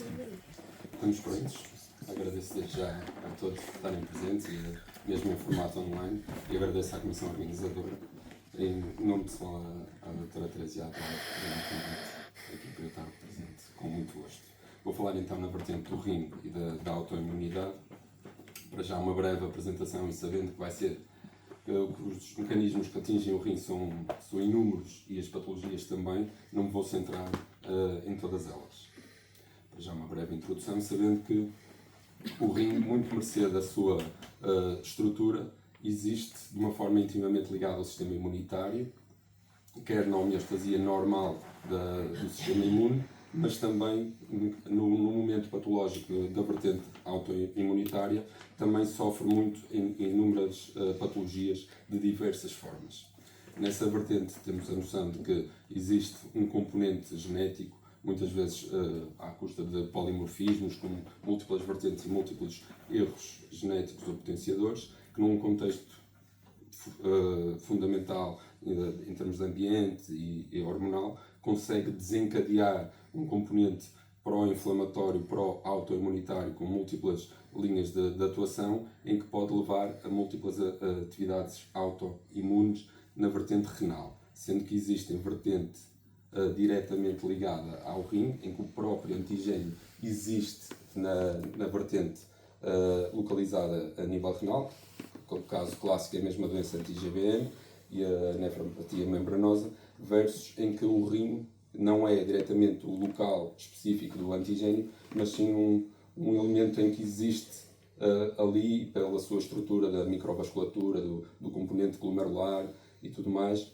Estamos prontos. Agradeço desde já a todos por estarem presentes e mesmo em formato online, e agradeço à Comissão Organizadora, em nome pessoal à doutora Teresa Alves, pelo convite aqui para eu estar presente, com muito gosto. Vou falar então na vertente do rim e da autoimunidade. Para já uma breve apresentação e sabendo que vai ser que os mecanismos que atingem o rim são inúmeros e as patologias também, não me vou centrar em todas elas. Para já uma breve introdução, sabendo que o rim, muito mercê da sua estrutura, existe de uma forma intimamente ligada ao sistema imunitário, quer na homeostasia normal do sistema imune, mas também no momento patológico da vertente autoimunitária, também sofre muito em inúmeras patologias de diversas formas. Nessa vertente temos a noção de que existe um componente genético, muitas vezes à custa de polimorfismos, com múltiplas vertentes e múltiplos erros genéticos ou potenciadores, que num contexto fundamental em termos de ambiente e hormonal, consegue desencadear um componente pró-inflamatório, pró-autoimunitário, com múltiplas linhas de atuação, em que pode levar a múltiplas atividades autoimunes na vertente renal, sendo que existem vertente diretamente ligada ao rim, em que o próprio antigênio existe na vertente localizada a nível renal. O caso clássico é mesmo a doença anti-GBM e a nefropatia membranosa, versus em que o rim não é diretamente o local específico do antigênio, mas sim um elemento em que existe ali, pela sua estrutura da microvasculatura, do componente glomerular e tudo mais,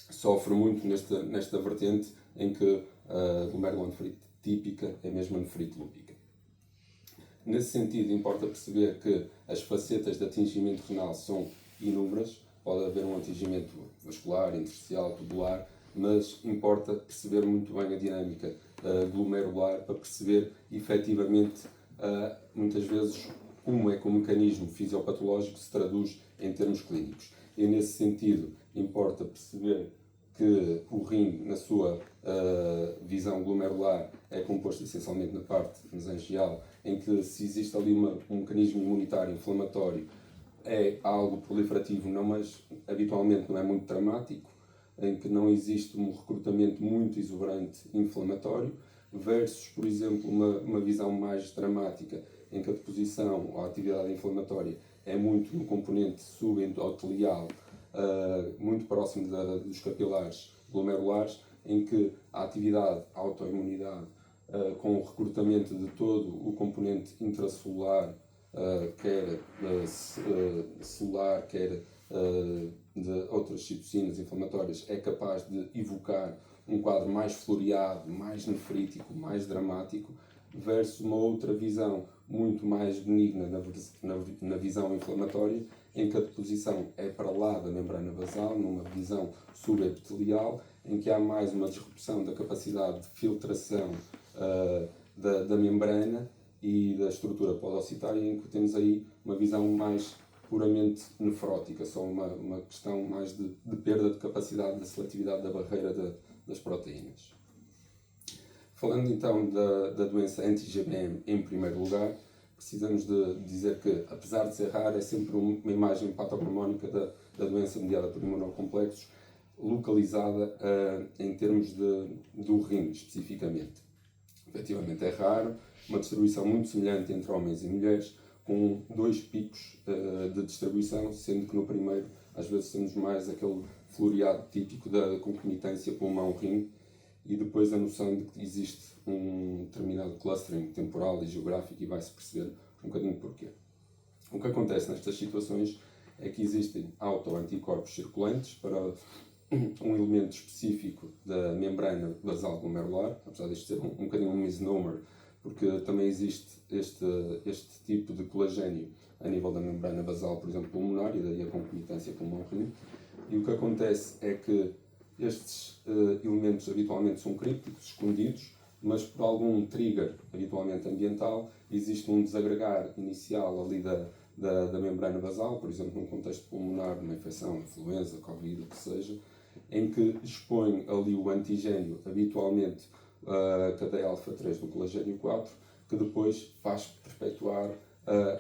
sofre muito nesta vertente em que a glomerulonefrite típica é mesmo a nefrite lúpica. Nesse sentido, importa perceber que as facetas de atingimento renal são inúmeras. Pode haver um atingimento vascular, intersticial, tubular, mas importa perceber muito bem a dinâmica glomerular para perceber efetivamente, muitas vezes, como é que o mecanismo fisiopatológico se traduz em termos clínicos. E nesse sentido, importa perceber que o rim, na sua visão glomerular, é composto essencialmente na parte mesangial, em que se existe ali um mecanismo imunitário inflamatório, é algo proliferativo, mas habitualmente não é muito dramático, em que não existe um recrutamento muito exuberante inflamatório, versus, por exemplo, uma visão mais dramática, em que a deposição ou a atividade inflamatória é muito no componente subendotelial, muito próximo dos capilares glomerulares, em que a atividade, a autoimunidade, com o recrutamento de todo o componente intracelular, quer celular, quer de outras citocinas inflamatórias, é capaz de evocar um quadro mais floreado, mais nefrítico, mais dramático, versus uma outra visão muito mais benigna na visão inflamatória, em que a deposição é para lá da membrana basal, numa visão subepitelial, em que há mais uma disrupção da capacidade de filtração da membrana e da estrutura podocitária, em que temos aí uma visão mais puramente nefrótica, só uma questão mais de perda de capacidade da seletividade da barreira das proteínas. Falando então da doença anti-GBM em primeiro lugar, precisamos de dizer que, apesar de ser rara, é sempre uma imagem patognomónica da doença mediada por imunocomplexos, localizada em termos do rim, especificamente. Efetivamente é raro, uma distribuição muito semelhante entre homens e mulheres, com 2 picos de distribuição, sendo que no primeiro, às vezes, temos mais aquele floreado típico da concomitância pulmão-rim, e depois a noção de que existe um determinado clustering temporal e geográfico, e vai-se perceber um bocadinho porquê. O que acontece nestas situações é que existem autoanticorpos circulantes para um elemento específico da membrana basal glomerular, apesar de ser um bocadinho um misnomer, porque também existe este tipo de colagênio a nível da membrana basal, por exemplo, pulmonar, e daí a concomitância pulmão-rim. E o que acontece é que estes elementos habitualmente são crípticos, escondidos, mas por algum trigger, habitualmente ambiental, existe um desagregar inicial ali da membrana basal, por exemplo, num contexto pulmonar, numa infecção, influenza, Covid, o que seja, em que expõe ali o antigênio, habitualmente a cadeia alfa-3 do colagênio 4, que depois faz perpetuar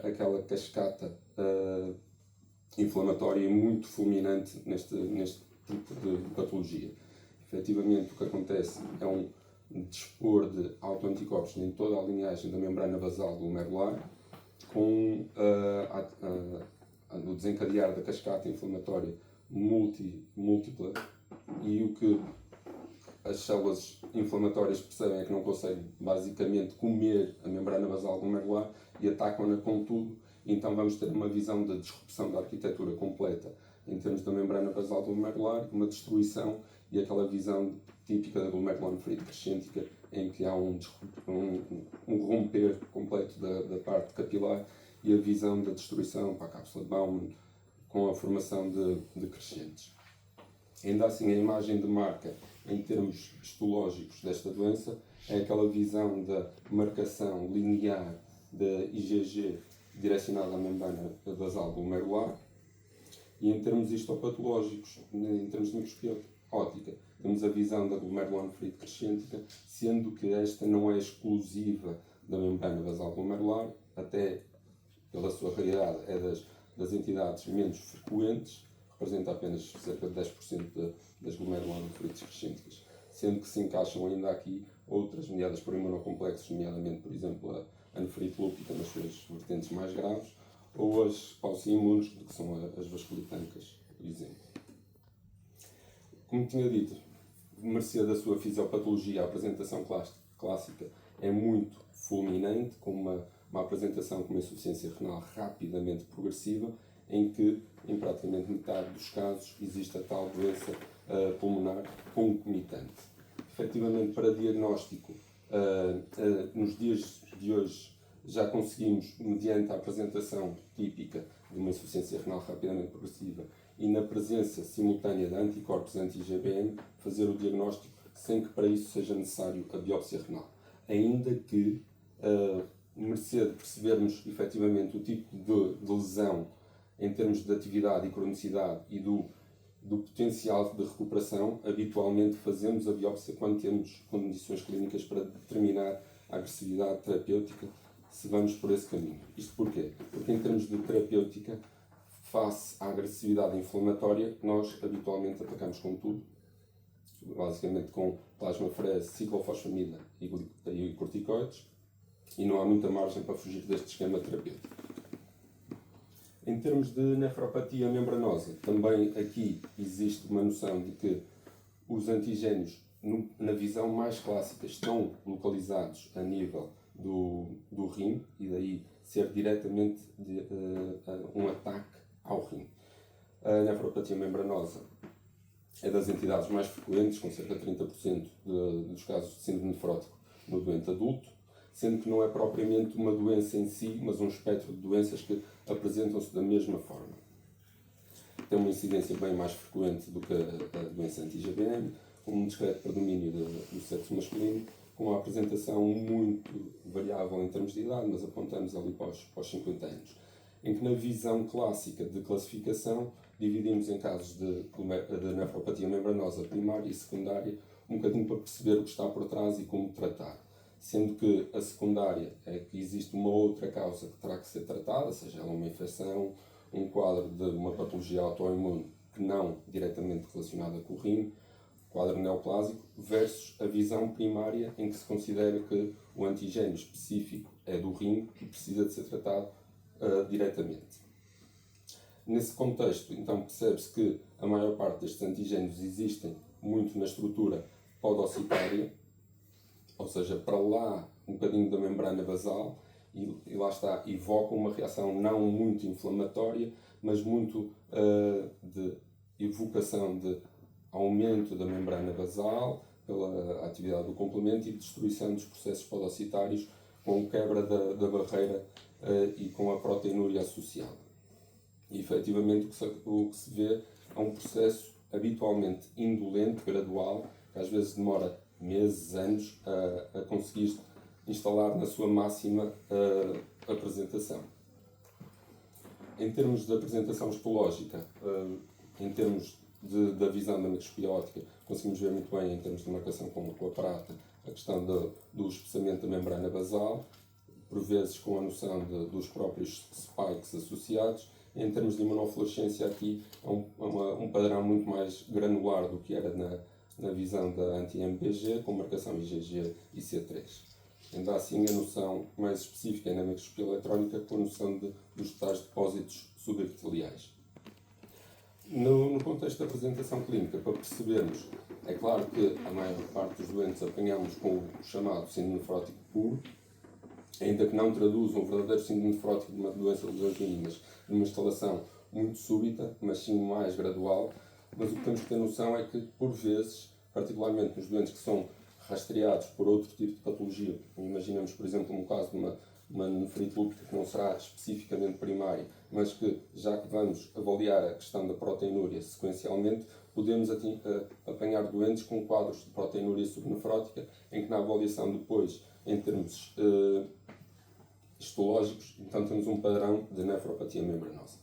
aquela cascata inflamatória muito fulminante neste tipo de patologia. Efetivamente, o que acontece é um dispor de autoanticorpos em toda a linhagem da membrana basal glomerular, com o desencadear da cascata inflamatória múltipla, e o que as células inflamatórias percebem é que não conseguem basicamente comer a membrana basal glomerular e atacam-na com tudo. Então vamos ter uma visão de disrupção da arquitetura completa em termos da membrana basal glomerular, uma destruição, e aquela visão típica da glomerulonefrite crescêntica, em que há um romper completo da parte capilar, e a visão da destruição para a cápsula de Bowman, com a formação de crescentes. Ainda assim, a imagem de marca em termos histológicos desta doença é aquela visão da marcação linear da IgG direcionada à membrana basal glomerular. E em termos histopatológicos, em termos de microscopia óptica, temos a visão da glomerulonefrite crescêntica, sendo que esta não é exclusiva da membrana basal glomerular, até pela sua raridade é das entidades menos frequentes, representa apenas cerca de 10% das glomerulonefrites crescênticas, sendo que se encaixam ainda aqui outras mediadas por imunocomplexos, nomeadamente, por exemplo, a nefrite lúpica nas suas vertentes mais graves, ou as pauci-imunes, que são as vasculitancas, por exemplo. Como tinha dito, mercê da sua fisiopatologia, a apresentação clássica é muito fulminante, com uma apresentação com uma insuficiência renal rapidamente progressiva, em que, em praticamente metade dos casos, existe a tal doença pulmonar concomitante. Efetivamente, para diagnóstico, nos dias de hoje, já conseguimos, mediante a apresentação típica de uma insuficiência renal rapidamente progressiva e na presença simultânea de anticorpos anti-IgBM, fazer o diagnóstico sem que para isso seja necessário a biópsia renal. Ainda que, mercê de percebermos efetivamente o tipo de lesão em termos de atividade e cronicidade e do potencial de recuperação, habitualmente fazemos a biópsia quando temos condições clínicas para determinar a agressividade terapêutica, se vamos por esse caminho. Isto porquê? Porque em termos de terapêutica, face à agressividade inflamatória, nós habitualmente atacamos com tudo, basicamente com plasmafrese, ciclofosfamida e corticoides, e não há muita margem para fugir deste esquema terapêutico. Em termos de nefropatia membranosa, também aqui existe uma noção de que os antigénios, na visão mais clássica, estão localizados a nível do rim, e daí ser diretamente um ataque ao rim. A nefropatia membranosa é das entidades mais frequentes, com cerca de 30% dos casos de síndrome nefrótico no doente adulto, sendo que não é propriamente uma doença em si, mas um espectro de doenças que apresentam-se da mesma forma. Tem uma incidência bem mais frequente do que a doença anti-IgBM, com um discreto predomínio do sexo masculino, com uma apresentação muito variável em termos de idade, mas apontamos ali para os 50 anos. Em que, na visão clássica de classificação, dividimos em casos de nefropatia membranosa primária e secundária, um bocadinho para perceber o que está por trás e como tratar. Sendo que a secundária é que existe uma outra causa que terá que ser tratada, seja ela uma infecção, um quadro de uma patologia autoimune que não diretamente relacionada com o rim, quadro neoplásico, versus a visão primária em que se considera que o antigênio específico é do rim e precisa de ser tratado diretamente. Nesse contexto, então, percebe-se que a maior parte destes antigénios existem muito na estrutura podocitária, ou seja, para lá um bocadinho da membrana basal, e lá está, evocam uma reação não muito inflamatória, mas muito de evocação de aumento da membrana basal pela atividade do complemento e destruição dos processos podocitários com quebra da barreira e com a proteinúria associada. E, efetivamente, o que se vê é um processo habitualmente indolente, gradual, que às vezes demora meses, anos, a conseguir instalar na sua máxima apresentação. Em termos de apresentação histológica, em termos da visão da microscopia óptica, conseguimos ver muito bem, em termos de marcação com a prata, a questão do espessamento da membrana basal, por vezes com a noção dos próprios spikes associados. Em termos de imunofluorescência, aqui é um padrão muito mais granular do que era na visão da anti-MPG, com marcação IgG e C3. Ainda assim, a noção mais específica é na microscopia eletrónica, com a noção dos tais depósitos subepiteliais. No contexto da apresentação clínica, para percebermos, é claro que a maior parte dos doentes apanhamos com o chamado síndrome nefrótico puro, ainda que não traduz um verdadeiro síndrome nefrótico de uma doença de lesões mínimas, de uma instalação muito súbita, mas sim mais gradual. Mas o que temos que ter noção é que, por vezes, particularmente nos doentes que são rastreados por outro tipo de patologia, imaginemos, por exemplo, no caso de uma nefrite lúpica que não será especificamente primária, mas que, já que vamos avaliar a questão da proteinúria sequencialmente, podemos apanhar doentes com quadros de proteinúria subnefrótica, em que na avaliação depois, em termos histológicos, então temos um padrão de nefropatia membranosa.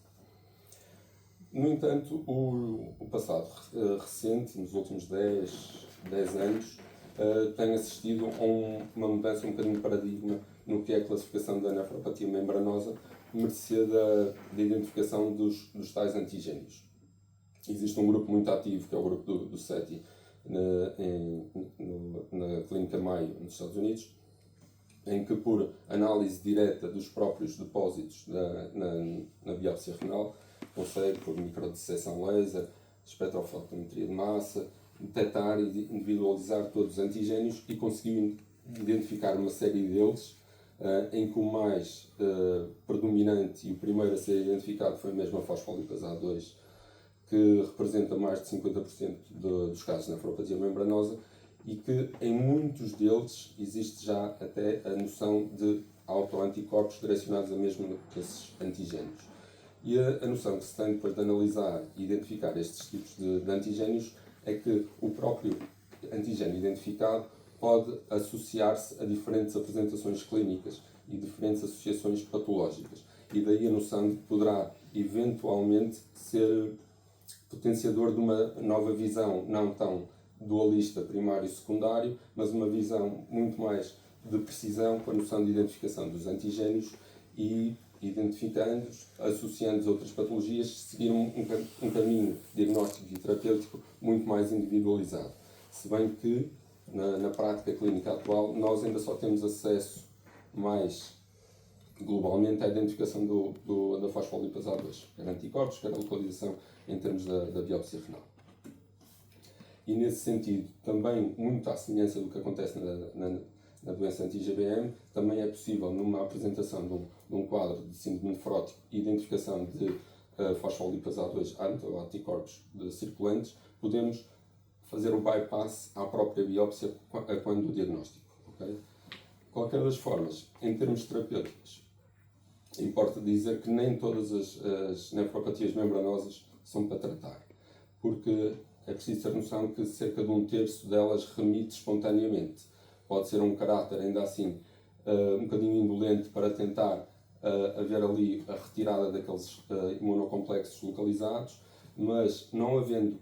No entanto, o passado recente, nos últimos 10 anos, tem assistido a uma mudança um bocadinho de paradigma no que é a classificação da nefropatia membranosa, mercê da identificação dos tais antigénios. Existe um grupo muito ativo, que é o grupo do CETI, na Clínica Mayo, nos Estados Unidos, em que, por análise direta dos próprios depósitos na biópsia renal, consegue, por microdisseção laser, espectrofotometria de massa, detectar e individualizar todos os antigénios e conseguiu identificar uma série deles, em que o mais predominante e o primeiro a ser identificado foi mesmo a fosfolipase A2, que representa mais de 50% dos casos de nefropatia membranosa, e que em muitos deles existe já até a noção de autoanticorpos direcionados a mesmo esses antigénios. E a noção que se tem depois de analisar e identificar estes tipos de antigénios é que o próprio antigénio identificado pode associar-se a diferentes apresentações clínicas e diferentes associações patológicas. E daí a noção de que poderá eventualmente ser potenciador de uma nova visão, não tão dualista primário e secundário, mas uma visão muito mais de precisão, com a noção de identificação dos antigénios e, identificando-os, associando-os a outras patologias, seguir um caminho diagnóstico e terapêutico muito mais individualizado. Se bem que, na prática clínica atual, nós ainda só temos acesso mais globalmente à identificação da fosfolipase A2, quer anticorpos, quer a localização em termos da biópsia renal. E nesse sentido, também muito à semelhança do que acontece na doença anti-GBM, também é possível, numa apresentação de um quadro de síndrome nefrótico e identificação de fosfolipase A2 ou anticorpos circulantes, podemos fazer o bypass à própria biópsia quando o diagnóstico. Okay? De qualquer das formas, em termos terapêuticos, importa dizer que nem todas as nefropatias membranosas são para tratar, porque é preciso ter noção que cerca de 1/3 delas remite espontaneamente. Pode ser um caráter, ainda assim, um bocadinho indolente para tentar haver ali a retirada daqueles imunocomplexos localizados, mas não havendo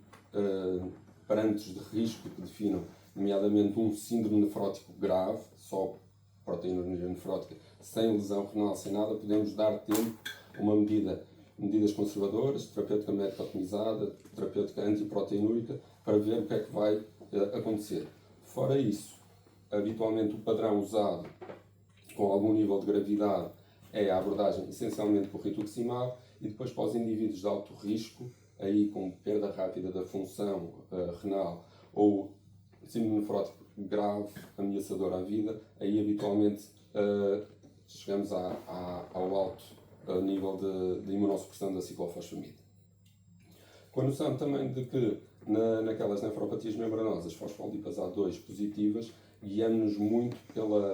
parâmetros de risco que definam, nomeadamente um síndrome nefrótico grave, só proteinúria nefrótica, sem lesão renal, sem nada, podemos dar tempo a medidas conservadoras, terapêutica médica otimizada, terapêutica antiproteinúrica, para ver o que é que vai acontecer. Fora isso, habitualmente o padrão usado com algum nível de gravidade é a abordagem essencialmente por rituximab, e depois para os indivíduos de alto risco, aí com perda rápida da função renal ou síndrome nefrótico grave, ameaçador à vida, aí habitualmente chegamos ao alto nível de imunossupressão da ciclofosfamida. Com a noção também de que naquelas nefropatias membranosas fosfolipase A2 positivas, guiamos-nos muito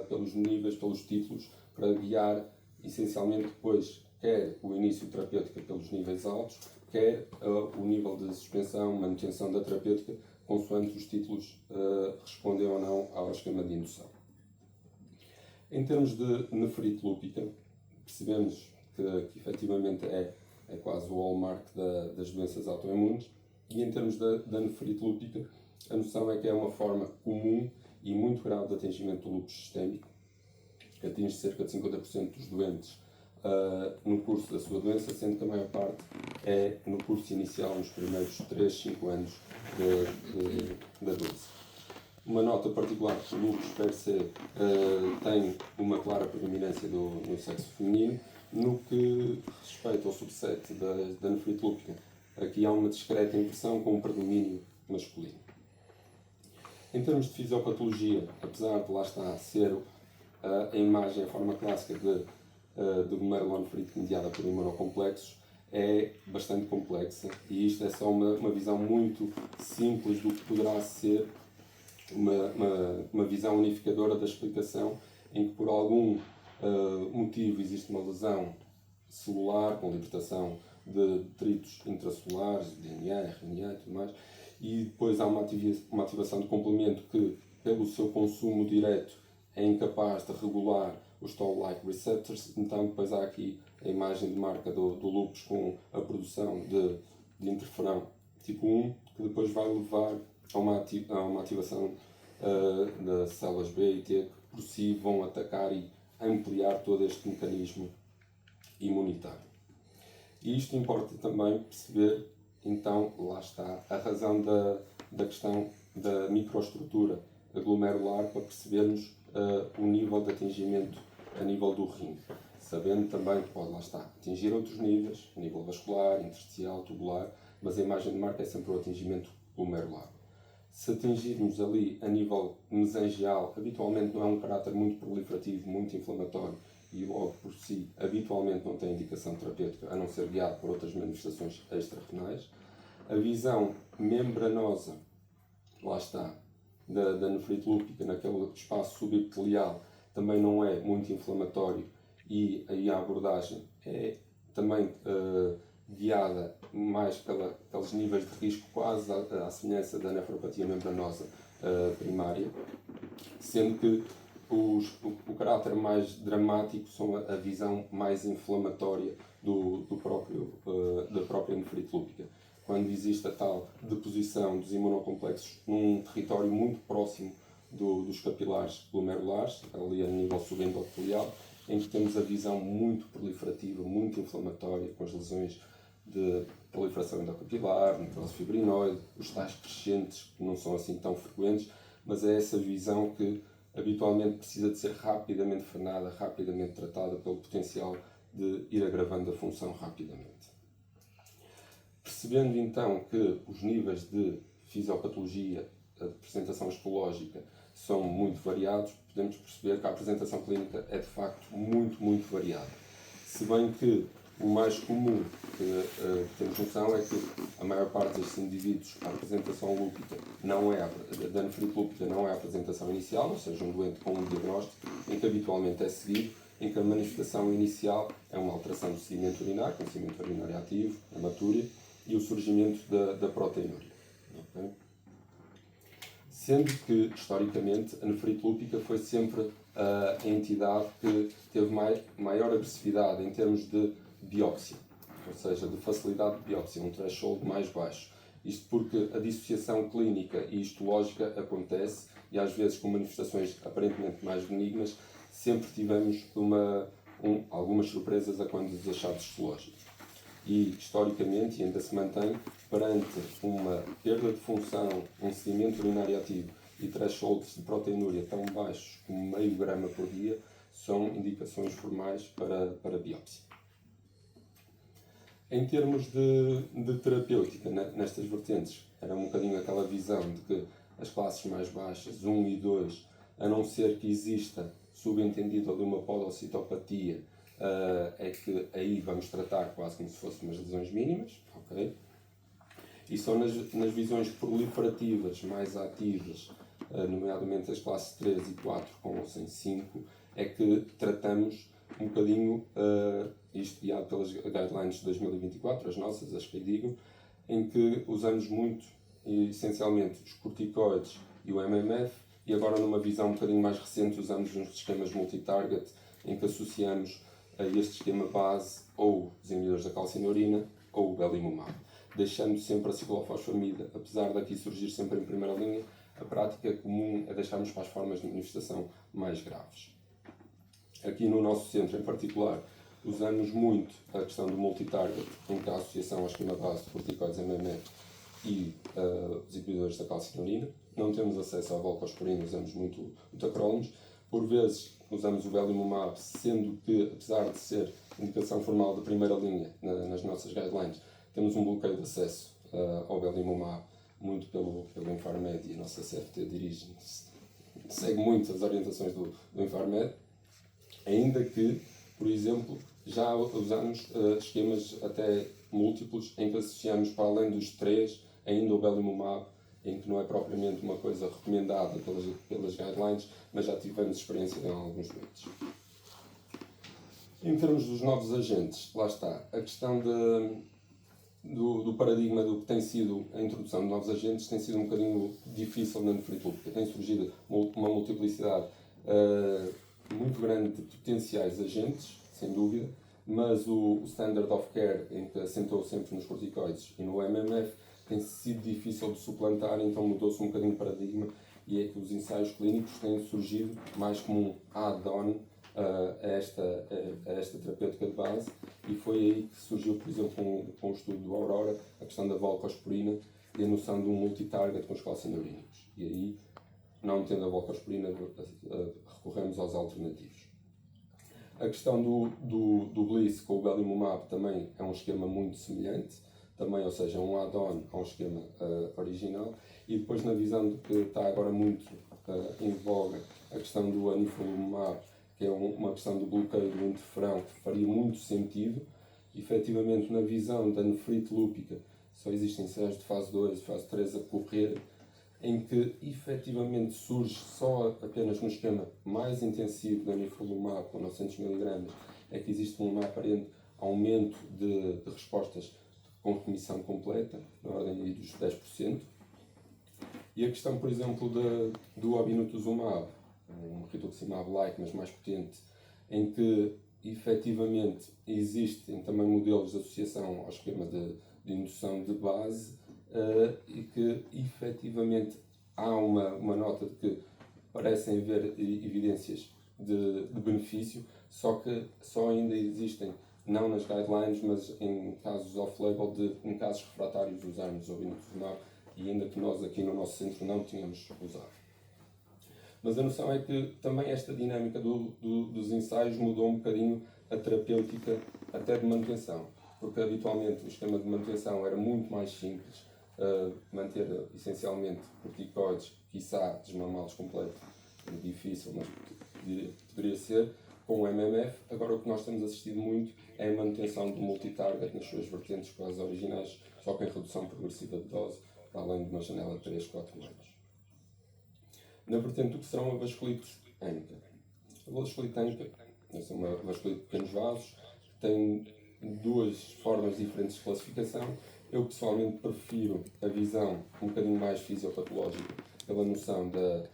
pelos níveis, pelos títulos, para guiar essencialmente depois quer o início terapêutico pelos níveis altos, quer o nível de suspensão, manutenção da terapêutica, consoante os títulos respondem ou não ao esquema de indução. Em termos de nefrite lúpica, percebemos que efetivamente é quase o hallmark das doenças autoimunes, e em termos da nefrite lúpica, a noção é que é uma forma comum e muito grave de atingimento do lúpus sistémico, que atinge cerca de 50% dos doentes no curso da sua doença, sendo que a maior parte é no curso inicial, nos primeiros 3, 5 anos da doença. Uma nota particular que o lúpus per se tem uma clara predominância no sexo feminino. No que respeita ao subset da nefrite lúpica, aqui há uma discreta inversão com um predomínio masculino. Em termos de fisiopatologia, apesar de lá estar ser a imagem, a forma clássica de glomerulonefrite mediada por imunocomplexos, é bastante complexa, e isto é só uma visão muito simples do que poderá ser uma visão unificadora da explicação, em que por algum motivo existe uma lesão celular com libertação de detritos intracelulares, DNA, RNA e tudo mais, e depois há uma ativação de complemento que, pelo seu consumo direto, é incapaz de regular os toll-like receptors. Então depois há aqui a imagem de marca do lúpus com a produção de interferão tipo 1, que depois vai levar a uma ativação das células B e T, que por si vão atacar e ampliar todo este mecanismo imunitário. E isto importa também perceber, então, lá está, a razão da questão da microestrutura glomerular, para percebermos o nível de atingimento a nível do rim, sabendo também que pode, lá está, atingir outros níveis, a nível vascular, intersticial, tubular, mas a imagem de marca é sempre o atingimento glomerular. Se atingirmos ali a nível mesangial, habitualmente não é um caráter muito proliferativo, muito inflamatório, e logo por si, habitualmente não tem indicação terapêutica, a não ser guiado por outras manifestações extra-renais. A visão membranosa, lá está, da nefrite lúpica, naquele espaço subepitelial, também não é muito inflamatório, e aí a abordagem é também guiada mais pelos níveis de risco, quase à semelhança da nefropatia membranosa primária, sendo que o caráter mais dramático são a visão mais inflamatória da própria nefrite lúpica, quando existe a tal deposição dos imunocomplexos num território muito próximo dos capilares glomerulares, ali a nível subendotelial, em que temos a visão muito proliferativa, muito inflamatória, com as lesões de proliferação endocapilar, necrose fibrinoide, os tais crescentes, que não são assim tão frequentes, mas é essa visão que habitualmente precisa de ser rapidamente frenada, rapidamente tratada, pelo potencial de ir agravando a função rapidamente. Percebendo então que os níveis de fisiopatologia, a apresentação histológica, são muito variados, podemos perceber que a apresentação clínica é de facto muito, muito variada. Se bem que o mais comum que temos noção é que a maior parte destes indivíduos, a apresentação lúpica da nefrite lúpica não é a apresentação inicial, ou seja, um doente com um diagnóstico, em que habitualmente é seguido, em que a manifestação inicial é uma alteração do sedimento urinário, com sedimento urinário ativo, hematúria, e o surgimento da proteinúria. Okay? Sendo que, historicamente, a nefrite lúpica foi sempre a entidade que teve maior agressividade em termos de biópsia, ou seja, de facilidade de biópsia, um threshold mais baixo. Isto porque a dissociação clínica e histológica acontece, e às vezes com manifestações aparentemente mais benignas, sempre tivemos algumas surpresas a quando dos achados histológicos. E, historicamente, e ainda se mantém, perante uma perda de função, um sedimento urinário ativo e thresholds de proteinúria tão baixos como meio grama por dia, são indicações formais para biópsia. Em termos de terapêutica, nestas vertentes, era um bocadinho aquela visão de que as classes mais baixas, 1 e 2, a não ser que exista subentendido ali uma podocitopatia, é que aí vamos tratar quase como se fossem umas lesões mínimas, ok? E só nas visões proliferativas mais ativas, nomeadamente as classes 3 e 4 com ou sem 5, é que tratamos um bocadinho, isto guiado pelas guidelines de 2024, as nossas, as que digo, em que usamos muito, essencialmente, os corticoides e o MMF, e agora numa visão um bocadinho mais recente usamos uns esquemas multitarget, em que associamos a este esquema base ou os inibidores da calcinurina ou o belimumab, deixando sempre a ciclofosfamida. Apesar daqui surgir sempre em primeira linha, a prática comum é deixarmos para as formas de manifestação mais graves. Aqui no nosso centro, em particular, usamos muito a questão do multitarget, em que a associação ao esquema base de corticoides MMF e os inibidores da calcitonina. Não temos acesso à volcosporina, usamos muito o tacrolimus. Por vezes usamos o belimumab, sendo que, apesar de ser indicação formal de primeira linha nas nossas guidelines, temos um bloqueio de acesso ao belimumab, muito pelo Infarmed, e a nossa CFT segue muito as orientações do Infarmed, ainda que, por exemplo, já usamos esquemas até múltiplos em que associamos, para além dos 3, ainda o belimumab, em que não é propriamente uma coisa recomendada pelas guidelines, mas já tivemos experiência em alguns doentes. Em termos dos novos agentes, lá está, a questão do paradigma do que tem sido a introdução de novos agentes tem sido um bocadinho difícil na nefrite lúpica. Tem surgido uma multiplicidade muito grande de potenciais agentes, sem dúvida, mas o standard of care, em que assentou sempre nos corticoides e no MMF, tem sido difícil de suplantar, então mudou-se um bocadinho o paradigma, e é que os ensaios clínicos têm surgido mais como um add-on a esta terapêutica de base, e foi aí que surgiu, por exemplo, com o estudo do Aurora, a questão da volcosporina e a noção de um multitarget com os calcinurínicos. E aí, não tendo a volcosporina, recorremos aos alternativos. A questão do Bliss com o belimumab também é um esquema muito semelhante, também, ou seja, um add-on ao esquema original. E depois, na visão de que está agora muito em voga a questão do anifrolumab, que é uma questão do bloqueio do interferão, que faria muito sentido. Efetivamente, na visão da nefrite lúpica, só existem ensaios de fase 2 e fase 3 a correr, em que efetivamente surge só apenas no esquema mais intensivo da anifrolumab, com 900 mg, é que existe um aparente aumento de respostas com remissão completa, na ordem dos 10%. E a questão, por exemplo, do obinutuzumab, um rituximab-like, mas mais potente, em que efetivamente existem também modelos de associação ao esquema de indução de base, e que efetivamente há uma nota de que parecem haver evidências de benefício, só que só ainda existem, não nas guidelines, mas em casos off-label, em casos refratários, usarmos o obinutuzumab, e ainda que nós aqui no nosso centro não tínhamos usado. Mas a noção é que também esta dinâmica dos ensaios mudou um bocadinho a terapêutica até de manutenção, porque habitualmente o esquema de manutenção era muito mais simples, manter essencialmente corticoides, quiçá desmamá-los completo, difícil, mas poderia ser, com o MMF. Agora o que nós temos assistido muito é a manutenção do multitarget nas suas vertentes quase originais, só com a redução progressiva de dose, para além de uma janela de 3-4 anos. Na vertente do que serão a vasculite ânica. A vasculite ânica é uma vasculite de pequenos vasos, que tem duas formas diferentes de classificação. Eu pessoalmente prefiro a visão um bocadinho mais fisiopatológica, pela noção da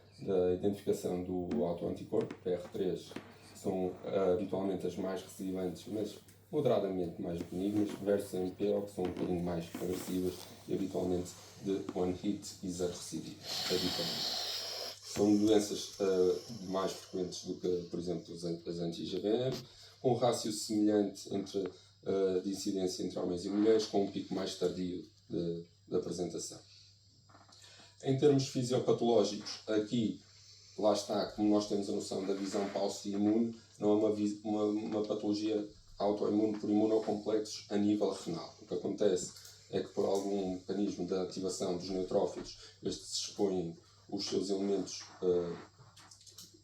identificação do autoanticorpo, PR3, que são habitualmente as mais recidivantes, mas moderadamente mais benignas, versus a MPO, que são um bocadinho mais agressivas e habitualmente de one hit e zero recidiva, habitualmente. São doenças mais frequentes do que, por exemplo, as anti-IgM, com um rácio semelhante de incidência entre homens e mulheres, com um pico mais tardio de apresentação. Em termos fisiopatológicos, aqui, lá está, como nós temos a noção da visão pauci-imune, não é uma patologia autoimune por imunocomplexos a nível renal. O que acontece é que, por algum mecanismo de ativação dos neutrófilos, estes se expõem os seus elementos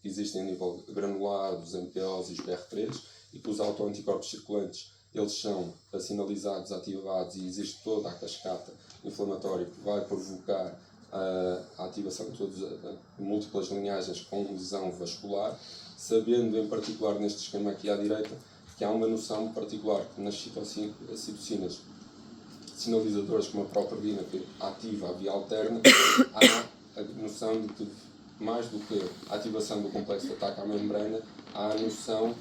que existem a nível granular, dos MPOs e os PR3, e que os autoanticorpos circulantes, eles são sinalizados, ativados, e existe toda a cascata inflamatória que vai provocar a ativação de múltiplas linhagens com lesão vascular, sabendo em particular neste esquema aqui à direita que há uma noção particular que nas citocinas sinalizadoras como a própria que ativa a via alterna, há a noção de que, mais do que a ativação do complexo de ataque à membrana, há a noção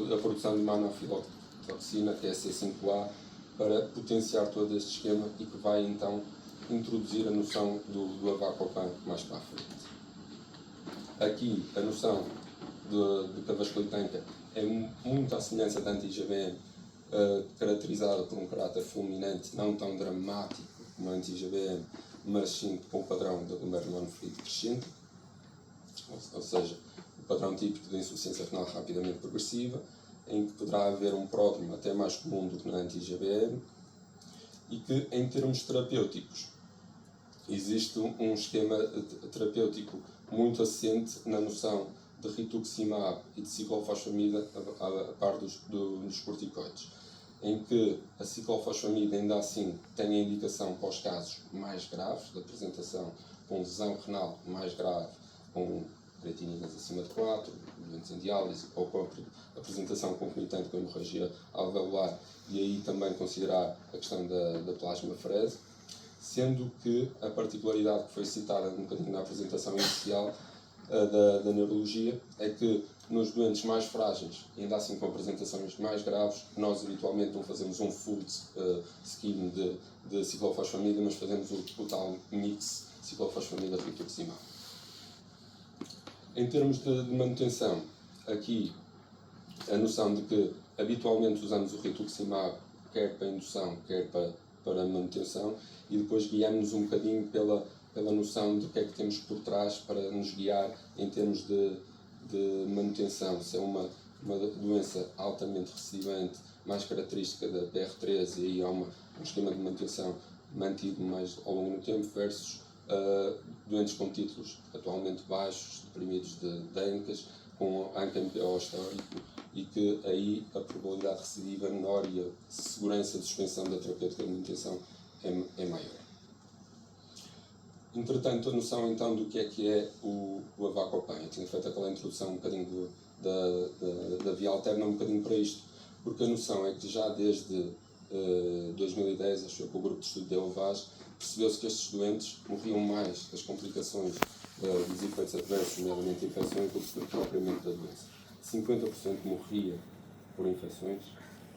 da produção de monofilotoxina, que é a C5A, para potenciar todo este esquema e que vai então introduzir a noção do avacopan mais para a frente. Aqui a noção de cavasculitanca é muito à semelhança da anti-IgBM, caracterizada por um caráter fulminante, não tão dramático como a anti-IgBM, mas sim com o padrão da glomerulonefrite crescente, ou seja, o padrão típico de insuficiência renal rapidamente progressiva, em que poderá haver um pródromo até mais comum do que na anti-IgBM, e que, em termos terapêuticos, existe um esquema terapêutico muito assente na noção de rituximab e de ciclofosfamida a par dos corticoides, em que a ciclofosfamida ainda assim tem a indicação para os casos mais graves, da apresentação com lesão renal mais grave, com creatininas acima de 4, doentes em diálise, ou com a apresentação concomitante com hemorragia alveolar, e aí também considerar a questão da plasmaferese, sendo que a particularidade que foi citada um bocadinho na apresentação inicial da neurologia é que nos doentes mais frágeis, ainda assim com apresentações mais graves, nós habitualmente não fazemos um full scheme de ciclofosfamida, mas fazemos o tal mix ciclofosfamida-rituximab. Em termos de manutenção, aqui a noção de que habitualmente usamos o rituximab quer para indução, quer para manutenção, e depois guiamos um bocadinho pela noção de que é que temos por trás para nos guiar em termos de manutenção. Se é uma doença altamente recidivante, mais característica da PR13, e aí há um esquema de manutenção mantido mais ao longo do tempo, versus doentes com títulos atualmente baixos, deprimidos de ANCAs, com ANCA-MPO histórico, e que aí a probabilidade de recidiva é menor e a segurança de suspensão da terapêutica de manutenção é maior. Entretanto, a noção então do que é o Avacopan. Eu tinha feito aquela introdução um bocadinho da via alterna, um bocadinho para isto, porque a noção é que já desde 2010, acho que o grupo de estudo da Elvaz, percebeu-se que estes doentes morriam mais das complicações dos efeitos adversos, nomeadamente infecções, do que propriamente da doença. 50% morria por infecções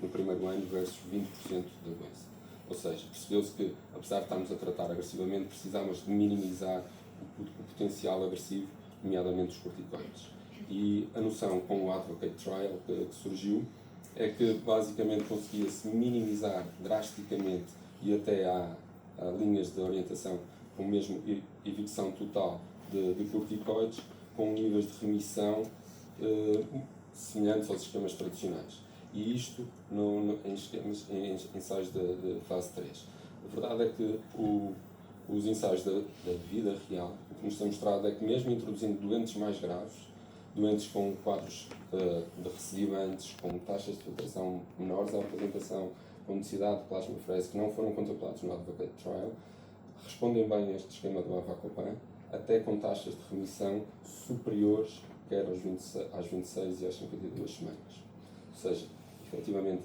no primeiro ano versus 20% da doença. Ou seja, percebeu-se que, apesar de estarmos a tratar agressivamente, precisávamos de minimizar o potencial agressivo, nomeadamente os corticoides. E a noção com o Advocate Trial que surgiu é que basicamente conseguia-se minimizar drasticamente, e até há linhas de orientação com mesmo evicção total de corticoides, com níveis de remissão semelhantes aos esquemas tradicionais. E isto em ensaios de fase 3. A verdade é que os ensaios da vida real, o que nos tem mostrado é que mesmo introduzindo doentes mais graves, doentes com quadros de recidivantes, com taxas de filtração menores à apresentação, com necessidade de plasmaferese, que não foram contemplados no Advocate Trial, respondem bem a este esquema do Avacopan, até com taxas de remissão superiores quer às 26 e às 52 semanas. Ou seja, efetivamente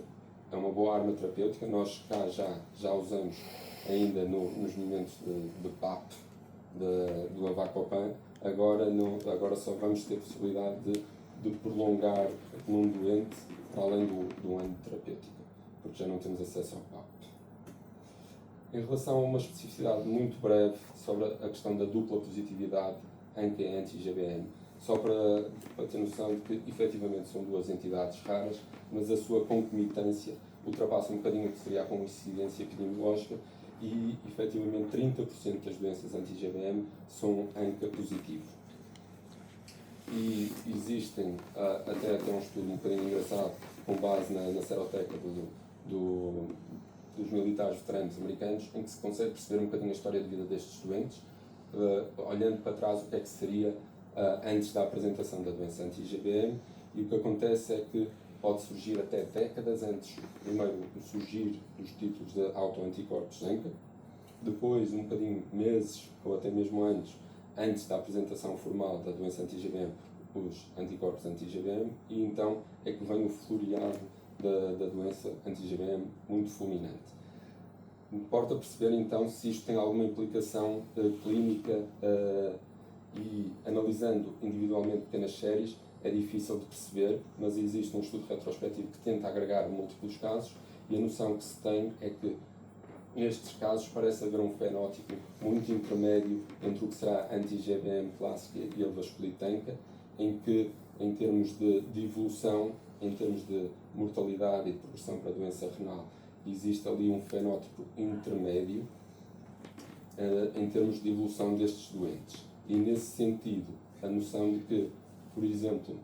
é uma boa arma terapêutica. Nós cá já usamos ainda nos momentos de PAP do Avacopan, agora só vamos ter possibilidade de prolongar num doente para além do ano de terapêutica, porque já não temos acesso ao PAP. Em relação a uma especificidade muito breve sobre a questão da dupla positividade em anti-IgBM, só para ter noção de que efetivamente são duas entidades raras, mas a sua concomitância ultrapassa um bocadinho o que seria a coincidência epidemiológica, e efetivamente 30% das doenças anti-IgBM são ANCA positivo. E existem até um estudo um bocadinho engraçado com base na seroteca dos militares veteranos americanos, em que se consegue perceber um bocadinho a história de vida destes doentes, olhando para trás o que é que seria antes da apresentação da doença anti-IgBM, e o que acontece é que pode surgir até décadas antes, primeiro o surgir dos títulos de autoanticorpos ANCA, depois um bocadinho meses ou até mesmo anos antes da apresentação formal da doença anti-IgBM, os anticorpos anti-IgBM, e então é que vem o floreado da doença anti-IgBM muito fulminante. Importa perceber então se isto tem alguma implicação clínica, e analisando individualmente pequenas séries é difícil de perceber, mas existe um estudo retrospectivo que tenta agregar múltiplos casos, e a noção que se tem é que nestes casos parece haver um fenótipo muito intermédio entre o que será anti-IgBM clássica e a vasculitanca, em que em termos de evolução, em termos de mortalidade e de progressão para a doença renal, existe ali um fenótipo intermédio em termos de evolução destes doentes. E nesse sentido, a noção de que, por exemplo,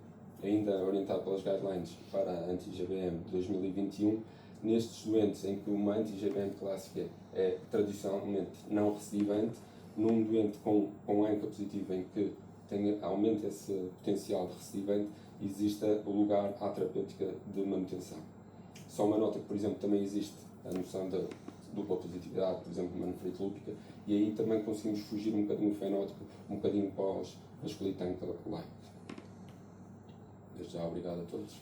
ainda orientado pelas guidelines para a anti-GBM de 2021, nestes doentes em que uma anti-GBM clássica é tradicionalmente não recidivante, num doente com ANCA positivo em que aumenta esse potencial de recidivante, existe o lugar à terapêutica de manutenção. Só uma nota que, por exemplo, também existe a noção da dupla positividade, por exemplo, manofrite lúpica, e aí também conseguimos fugir um bocadinho do fenótipo, um bocadinho pós-vasculitanca light. Desde já, obrigado a todos.